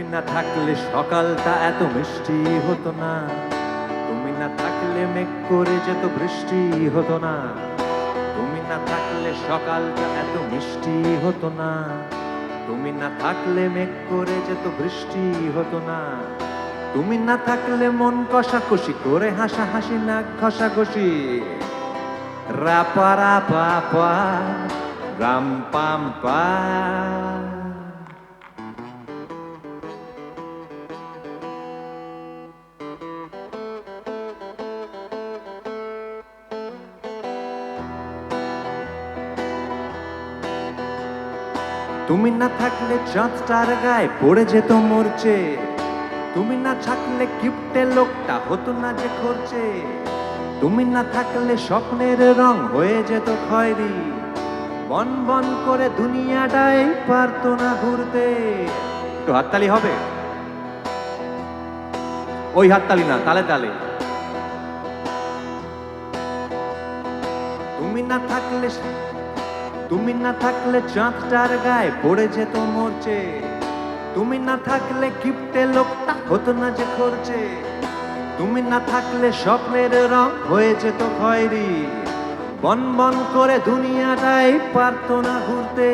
তুমি না থাকলে সকালটা এত মিষ্টি হতো না, তুমি না থাকলে মেঘ করে যেত বৃষ্টি হতো না, তুমি না থাকলে সকালটা এত মিষ্টি হতো না, তুমি না থাকলে মেঘ করে যেত বৃষ্টি হতো না, তুমি না থাকলে মন কষাকষি করে হাসাহাসি নাক ঘষাঘষি রাপা রাপা পা রাম পাম পা। তুমি না থাকলে চাঁদটার গায়ে পড়ে যেত মরচে, তুমি না থাকলে কিপটে লোকটা হতো না যে খরচে, তুমি না থাকলে স্বপ্নের রং হয়ে যেত খয়েরি, বন বন করে দুনিয়াটাই পারতো না ঘুরতে। একটু হাততালি হবে? ওই হাততালি না, তালে তালে। তুমি না থাকলে তুমি না থাকলে চাঁদটার গায়ে পড়ে যেত মরচে, তুমি না থাকলে কিপটে লোকটা হতো না যে খরচে, তুমি না থাকলে স্বপ্নের রং হয়ে যেত খয়েরি, বন বন করে দুনিয়াটাই পারতো না ঘুরতে।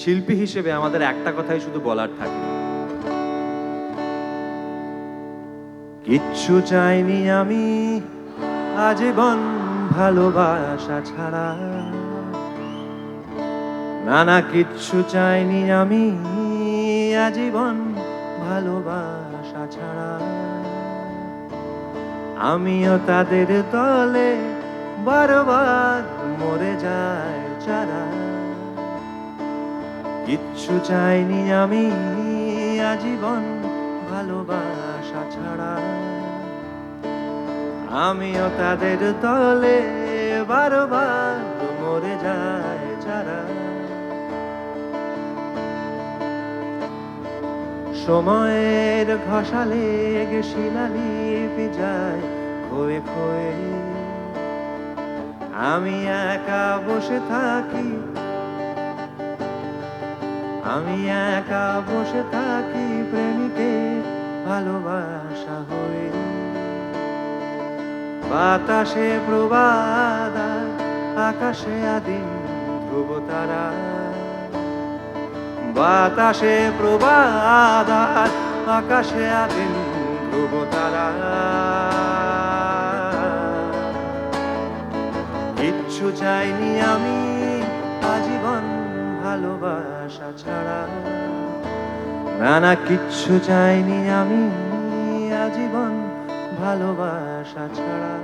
শিল্পী হিসেবে আমাদের একটা কথাই শুধু বলার থাকে, কিচ্ছু চাইনি আমি আজীবন ভালোবাসা ছাড়া, না না কিচ্ছু চাইনি আমি আজীবন ভালোবাসা ছাড়া। আমিও তাদের দলে বারবার মরে যায় যারা, কিচ্ছু চাইনি আমি আজীবন ভালোবাসা ছাড়া। আমিও তাদের দলে বারবার মরে যায় যারা। সময়ের ঘষালে শিলালিপি যায় ক্ষয়ে ক্ষয়ে, আমি একা বসে থাকি, আমি একা বসে থাকি প্রেমিকের ভালোবাসা হয়ে। বাতাসে প্রবাদ আকাশে আদিম ধ্রুব তারা, বাতাসে প্রবাদ আকাশে আদিম ধ্রুব তারা। কিচ্ছু চাইনি আমি আজীবন ভালোবাসা ছাড়া, না না কিচ্ছু চাইনি আমি আজীবন ভালোবাসা ছাড়া।